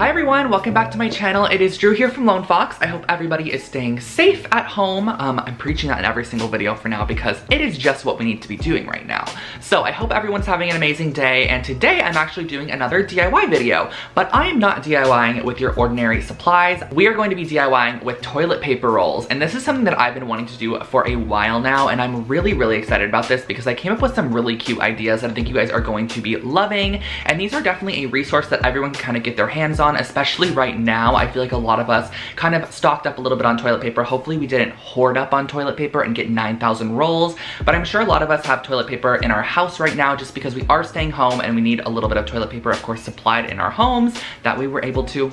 Hi everyone, welcome back to my channel. It is Drew here from Lone Fox. I hope everybody is staying safe at home. I'm preaching that in every single video for now because it is just what we need to be doing right now. So I hope everyone's having an amazing day, and today I'm actually doing another DIY video, but I am not DIYing with your ordinary supplies. We are going to be DIYing with toilet paper rolls, and this is something that I've been wanting to do for a while now, and I'm really excited about this because I came up with some really cute ideas that I think you guys are going to be loving, and these are definitely a resource that everyone can kind of get their hands on, especially right now. I feel like a lot of us kind of stocked up a little bit on toilet paper. Hopefully we didn't hoard up on toilet paper and get 9,000 rolls, but I'm sure a lot of us have toilet paper in our house right now just because we are staying home and we need a little bit of toilet paper, of course, supplied in our homes that we were able to,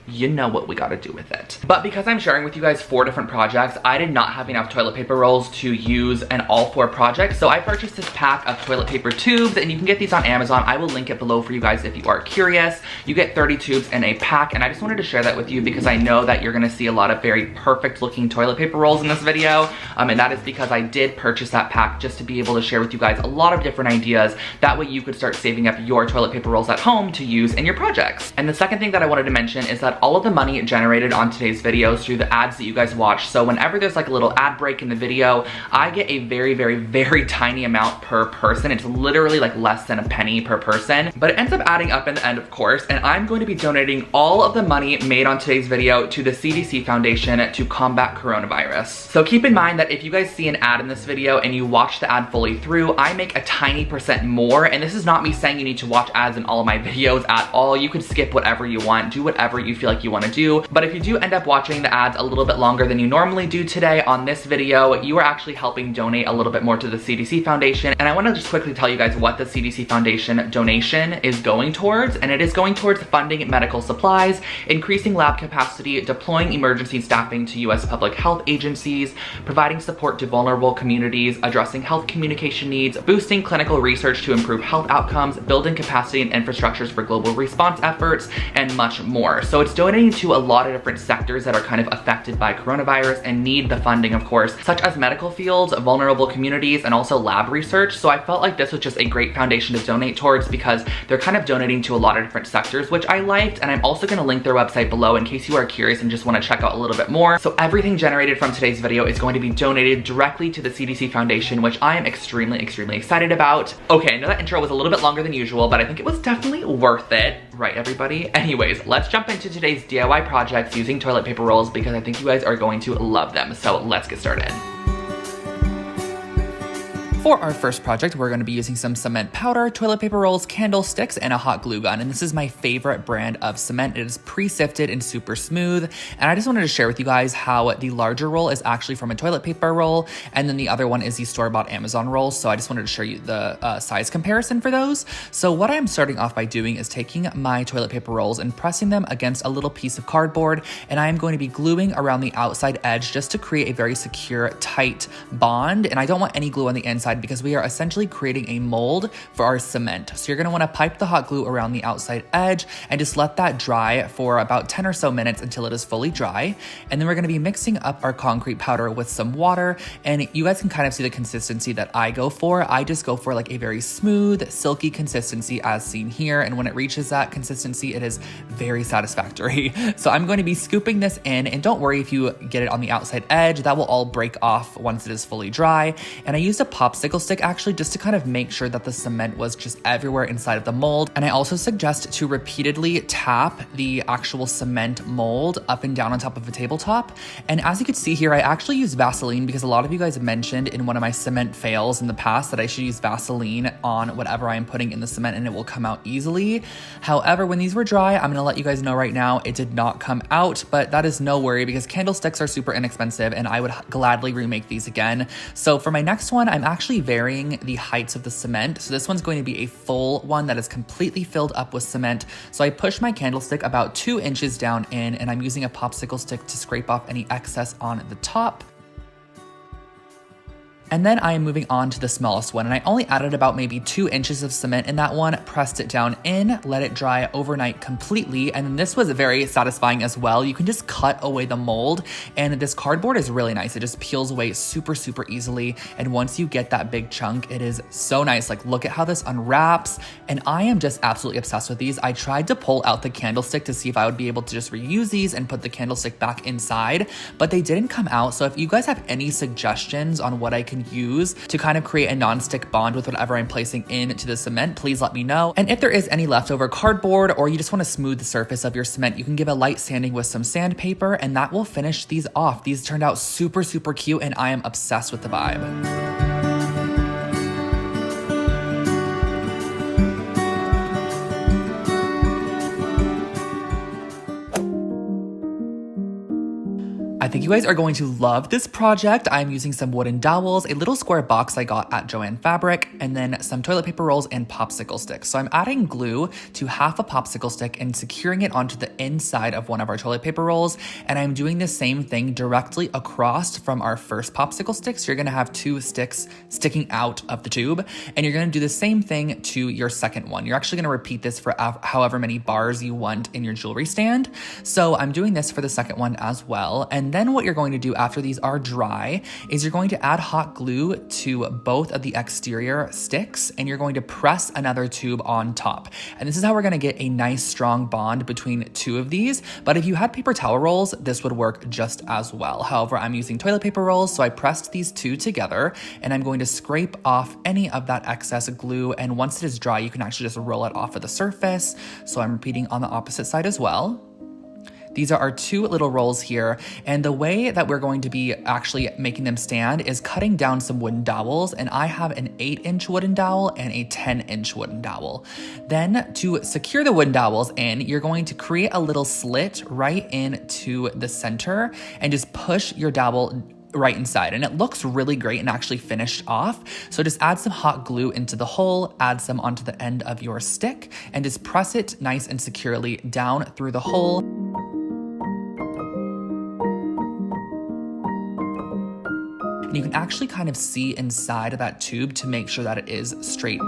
you know what we gotta do with it. But because I'm sharing with you guys 4 different projects, I did not have enough toilet paper rolls to use in all 4 projects, so I purchased this pack of toilet paper tubes, and you can get these on Amazon. I will link it below for you guys if you are curious. You get 30 tubes in a pack, and I just wanted to share that with you because I know that you're gonna see a lot of very perfect looking toilet paper rolls in this video, and that is because I did purchase that pack just to be able to share with you guys a lot of different ideas. That way you could start saving up your toilet paper rolls at home to use in your projects. And the second thing that I wanted to mention is that all of the money generated on today's videos through the ads that you guys watch. So whenever there's like a little ad break in the video, I get a very tiny amount per person. It's literally like less than a penny per person, but it ends up adding up in the end, of course, and I'm going to be donating all of the money made on today's video to the CDC Foundation to combat coronavirus. So keep in mind that if you guys see an ad in this video and you watch the ad fully through, I make a tiny percent more, and this is not me saying you need to watch ads in all of my videos at all. You could skip whatever you want, do whatever you feel like you want to do, but if you do end up watching the ads a little bit longer than you normally do today on this video, you are actually helping donate a little bit more to the CDC Foundation. And I want to just quickly tell you guys what the CDC Foundation donation is going towards, and it is going towards funding medical supplies, increasing lab capacity, deploying emergency staffing to US public health agencies, providing support to vulnerable communities, addressing health communication needs, boosting clinical research to improve health outcomes, building capacity and infrastructures for global response efforts, and much more. So it's donating to a lot of different sectors that are kind of affected by coronavirus and need the funding, of course, such as medical fields, vulnerable communities, and also lab research. So I felt like this was just a great foundation to donate towards because they're kind of donating to a lot of different sectors, which I liked. And I'm also going to link their website below in case you are curious and just want to check out a little bit more. So everything generated from today's video is going to be donated directly to the CDC Foundation, which I am extremely excited about. Okay, I know that intro was a little bit longer than usual, but I think it was definitely worth it, right everybody? Anyways, let's jump into today's DIY projects using toilet paper rolls because I think you guys are going to love them. So let's get started. For our first project, we're going to be using some cement powder, toilet paper rolls, candlesticks, and a hot glue gun. And this is my favorite brand of cement. It is pre-sifted and super smooth. And I just wanted to share with you guys how the larger roll is actually from a toilet paper roll, and then the other one is the store-bought Amazon rolls. So I just wanted to show you the size comparison for those. So what I'm starting off by doing is taking my toilet paper rolls and pressing them against a little piece of cardboard, and I am going to be gluing around the outside edge just to create a very secure, tight bond. And I don't want any glue on the inside because we are essentially creating a mold for our cement. So you're gonna wanna pipe the hot glue around the outside edge and just let that dry for about 10 or so minutes until it is fully dry. And then we're gonna be mixing up our concrete powder with some water, and you guys can kind of see the consistency that I go for. I just go for like a very smooth, silky consistency as seen here. And when it reaches that consistency, it is very satisfactory. So I'm going to be scooping this in, and don't worry if you get it on the outside edge, that will all break off once it is fully dry. And I used a popsicle stick actually just to kind of make sure that the cement was just everywhere inside of the mold. And I also suggest to repeatedly tap the actual cement mold up and down on top of a tabletop. And as you can see here, I actually use Vaseline because a lot of you guys mentioned in one of my cement fails in the past that I should use Vaseline on whatever I am putting in the cement and it will come out easily. However, when these were dry, I'm gonna let you guys know right now, it did not come out, but that is no worry because candlesticks are super inexpensive and I would gladly remake these again. So for my next one, I'm actually varying the heights of the cement. So this one's going to be a full one that is completely filled up with cement. So I push my candlestick about 2 inches down in, and I'm using a popsicle stick to scrape off any excess on the top. And then I am moving on to the smallest one, and I only added about maybe 2 inches of cement in that one, pressed it down in, let it dry overnight completely, and then this was very satisfying as well. You can just cut away the mold, and this cardboard is really nice. It just peels away super, super easily, and once you get that big chunk, it is so nice. Like, look at how this unwraps, and I am just absolutely obsessed with these. I tried to pull out the candlestick to see if I would be able to just reuse these and put the candlestick back inside, but they didn't come out. So if you guys have any suggestions on what I can use to kind of create a non-stick bond with whatever I'm placing into the cement, please let me know. And if there is any leftover cardboard or you just want to smooth the surface of your cement, you can give a light sanding with some sandpaper and that will finish these off. These turned out super, super cute and I am obsessed with the vibe. I think you guys are going to love this project. I'm using some wooden dowels, a little square box I got at Joann Fabric, and then some toilet paper rolls and popsicle sticks. So I'm adding glue to half a popsicle stick and securing it onto the inside of one of our toilet paper rolls. And I'm doing the same thing directly across from our first popsicle stick. So you're gonna have 2 sticks sticking out of the tube, and you're gonna do the same thing to your second one. You're actually gonna repeat this for however many bars you want in your jewelry stand. So I'm doing this for the second one as well. And then what you're going to do after these are dry is you're going to add hot glue to both of the exterior sticks and you're going to press another tube on top. And this is how we're going to get a nice strong bond between 2 of these. But if you had paper towel rolls, this would work just as well. However, I'm using toilet paper rolls, so I pressed these 2 together and I'm going to scrape off any of that excess glue. And once it is dry, you can actually just roll it off of the surface. So I'm repeating on the opposite side as well. These are our 2 little rolls here, and the way that we're going to be actually making them stand is cutting down some wooden dowels, and I have an 8-inch wooden dowel and a 10-inch wooden dowel. Then to secure the wooden dowels in, you're going to create a little slit right into the center and just push your dowel right inside, and it looks really great and actually finished off. So just add some hot glue into the hole, add some onto the end of your stick, and just press it nice and securely down through the hole. And you can actually kind of see inside of that tube to make sure that it is straight.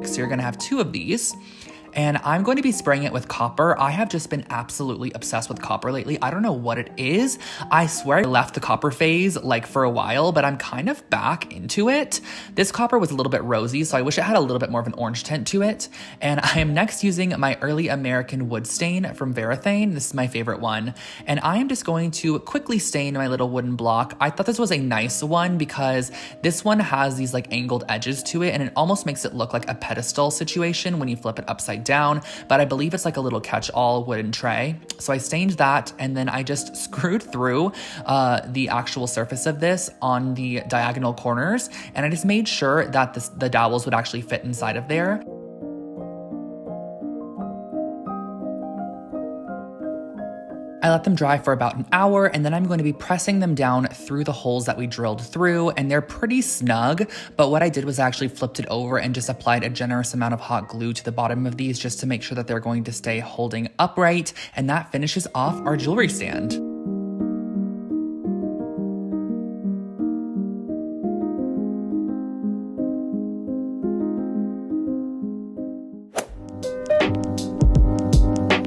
So you're gonna have 2 of these. And I'm going to be spraying it with copper. I have just been absolutely obsessed with copper lately. I don't know what it is. I swear I left the copper phase like for a while, but I'm kind of back into it. This copper was a little bit rosy, so I wish it had a little bit more of an orange tint to it. And I am next using my Early American wood stain from Varathane. This is my favorite one. And I am just going to quickly stain my little wooden block. I thought this was a nice one because this one has these like angled edges to it and it almost makes it look like a pedestal situation when you flip it upside down, but I believe it's like a little catch-all wooden tray. So I stained that and then I just screwed through the actual surface of this on the diagonal corners, and I just made sure that the dowels would actually fit inside of there. I let them dry for about an hour, and then I'm going to be pressing them down through the holes that we drilled through, and they're pretty snug, but what I did was I actually flipped it over and just applied a generous amount of hot glue to the bottom of these just to make sure that they're going to stay holding upright, and that finishes off our jewelry stand.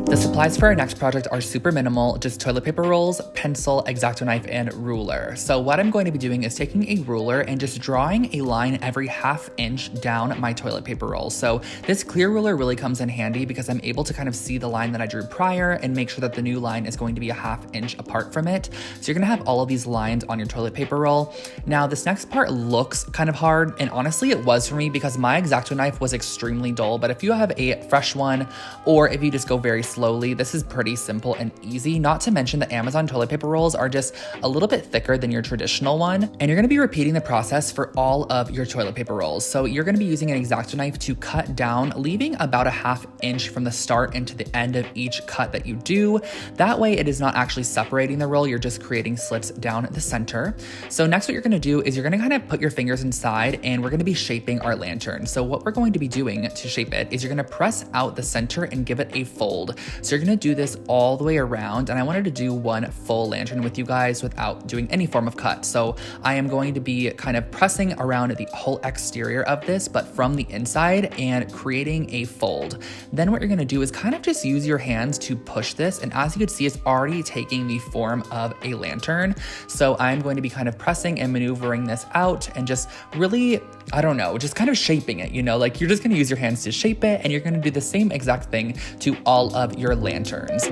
The supplies for our next project are super minimal, just toilet paper rolls, pencil, X-Acto knife, and ruler. So what I'm going to be doing is taking a ruler and just drawing a line every ½ inch down my toilet paper roll. So this clear ruler really comes in handy because I'm able to kind of see the line that I drew prior and make sure that the new line is going to be a ½ inch apart from it. So you're gonna have all of these lines on your toilet paper roll. Now this next part looks kind of hard, and honestly it was for me because my X-Acto knife was extremely dull, but if you have a fresh one or if you just go very slowly, this is pretty simple and easy. Not to mention the Amazon toilet paper rolls are just a little bit thicker than your traditional one. And you're gonna be repeating the process for all of your toilet paper rolls. So you're gonna be using an X-Acto knife to cut down, leaving about a ½ inch from the start and to the end of each cut that you do. That way it is not actually separating the roll, you're just creating slits down the center. So next what you're gonna do is you're gonna kind of put your fingers inside and we're gonna be shaping our lantern. So what we're going to be doing to shape it is you're gonna press out the center and give it a fold. So So you're gonna do this all the way around, and I wanted to do one full lantern with you guys without doing any form of cut. So I am going to be kind of pressing around the whole exterior of this, but from the inside, and creating a fold. Then what you're gonna do is kind of just use your hands to push this, and as you can see, it's already taking the form of a lantern. So I'm going to be kind of pressing and maneuvering this out and just really, I don't know, just kind of shaping it, you know, like you're just gonna use your hands to shape it, and you're gonna do the same exact thing to all of your lanterns.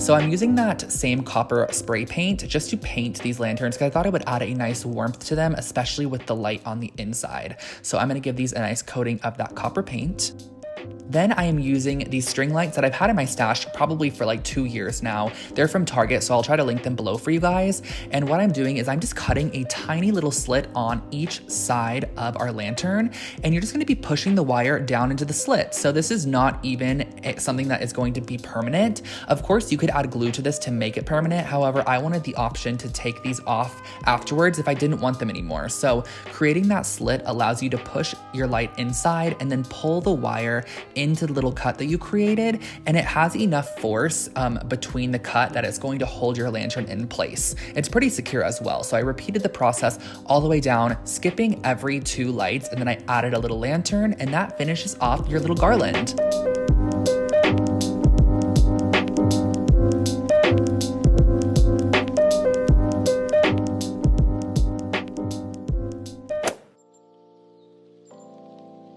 So I'm using that same copper spray paint just to paint these lanterns because I thought it would add a nice warmth to them, especially with the light on the inside. So I'm gonna give these a nice coating of that copper paint. Then I am using these string lights that I've had in my stash probably for like 2 years now. They're from Target, so I'll try to link them below for you guys. And what I'm doing is I'm just cutting a tiny little slit on each side of our lantern, and you're just gonna be pushing the wire down into the slit. So this is not even something that is going to be permanent. Of course, you could add glue to this to make it permanent. However, I wanted the option to take these off afterwards if I didn't want them anymore. So creating that slit allows you to push your light inside and then pull the wire into the little cut that you created, and it has enough force between the cut that it's going to hold your lantern in place. It's pretty secure as well. So I repeated the process all the way down, skipping every 2 lights, and then I added a little lantern, and that finishes off your little garland.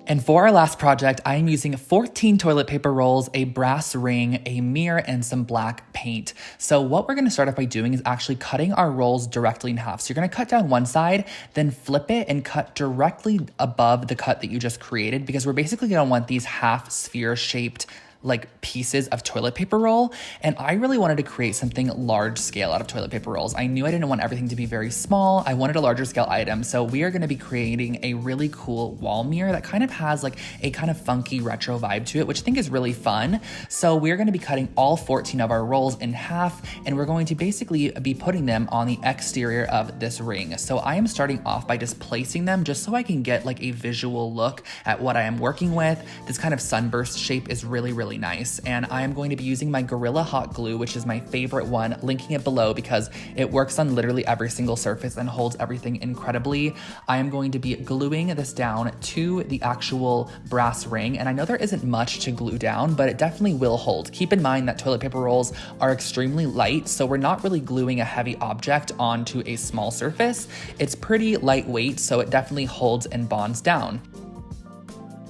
And for our last project, I am using 14 toilet paper rolls, a brass ring, a mirror, and some black paint. So what we're gonna start off by doing is actually cutting our rolls directly in half. So you're gonna cut down one side, then flip it and cut directly above the cut that you just created, because we're basically gonna want these half sphere shaped like pieces of toilet paper roll. And I really wanted to create something large scale out of toilet paper rolls. I knew I didn't want everything to be very small. I wanted a larger scale item. So we are gonna be creating a really cool wall mirror that kind of has like a kind of funky retro vibe to it, which I think is really fun. So we're gonna be cutting all 14 of our rolls in half, and we're going to basically be putting them on the exterior of this ring. So I am starting off by just placing them just so I can get like a visual look at what I am working with. This kind of sunburst shape is really, really nice. And I am going to be using my Gorilla Hot Glue, which is my favorite one, linking it below because it works on literally every single surface and holds everything incredibly. I am going to be gluing this down to the actual brass ring. And I know there isn't much to glue down, but it definitely will hold. Keep in mind that toilet paper rolls are extremely light, so we're not really gluing a heavy object onto a small surface. It's pretty lightweight, so it definitely holds and bonds down.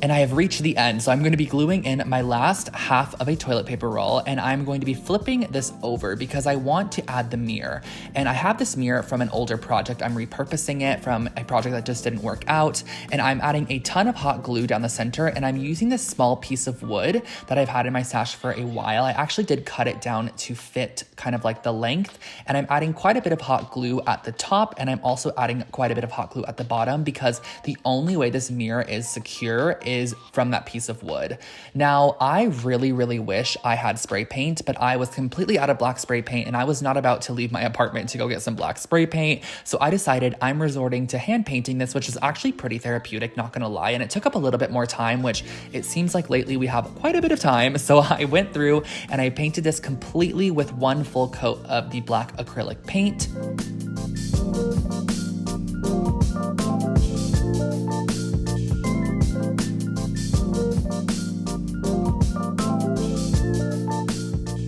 And I have reached the end, so I'm going to be gluing in my last half of a toilet paper roll, and I'm going to be flipping this over because I want to add the mirror. And I have this mirror from an older project. I'm repurposing it from a project that just didn't work out, and I'm adding a ton of hot glue down the center, and I'm using this small piece of wood that I've had in my stash for a while. I actually did cut it down to fit kind of like the length, and I'm adding quite a bit of hot glue at the top, and I'm also adding quite a bit of hot glue at the bottom because the only way this mirror is secure is from that piece of wood. Now, I really, really wish I had spray paint, but I was completely out of black spray paint, and I was not about to leave my apartment to go get some black spray paint. So I decided I'm resorting to hand painting this, which is actually pretty therapeutic, not gonna lie. And it took up a little bit more time, which it seems like lately we have quite a bit of time. So I went through and I painted this completely with one full coat of the black acrylic paint.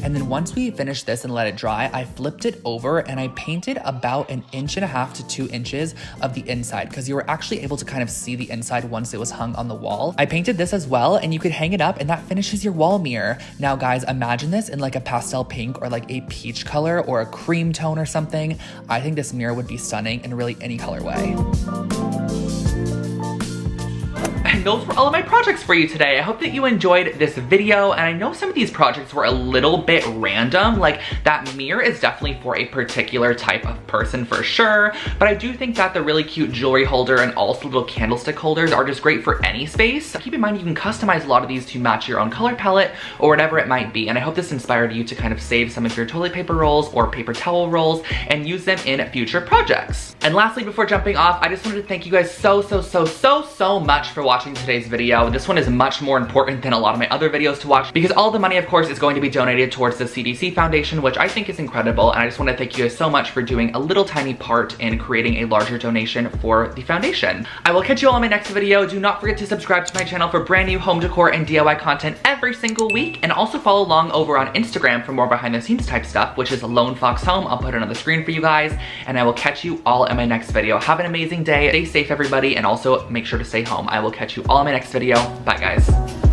And then once we finished this and let it dry, I flipped it over and I painted about 1.5 inches to 2 inches of the inside because you were actually able to kind of see the inside once it was hung on the wall. I painted this as well, and you could hang it up and that finishes your wall mirror. Now guys, imagine this in like a pastel pink or like a peach color or a cream tone or something. I think this mirror would be stunning in really any colorway. and those were all of my projects for you today. I hope that you enjoyed this video, and I know some of these projects were a little bit random. Like, that mirror is definitely for a particular type of person for sure, but I do think that the really cute jewelry holder and also little candlestick holders are just great for any space. Keep in mind you can customize a lot of these to match your own color palette or whatever it might be, and I hope this inspired you to kind of save some of your toilet paper rolls or paper towel rolls and use them in future projects. And lastly, before jumping off, I just wanted to thank you guys so much for watching today's video. This one is much more important than a lot of my other videos to watch because all the money, of course, is going to be donated towards the CDC Foundation, which I think is incredible, and I just want to thank you guys so much for doing a little tiny part in creating a larger donation for the foundation. I will catch you all in my next video. Do not forget to subscribe to my channel for brand new home decor and DIY content every single week, and also follow along over on Instagram for more behind the scenes type stuff, which is Lone Fox Home. I'll put it on the screen for you guys, and I will catch you all in my next video. Have an amazing day. Stay safe, everybody, and also make sure to stay home. I will catch you all in my next video. Bye, guys.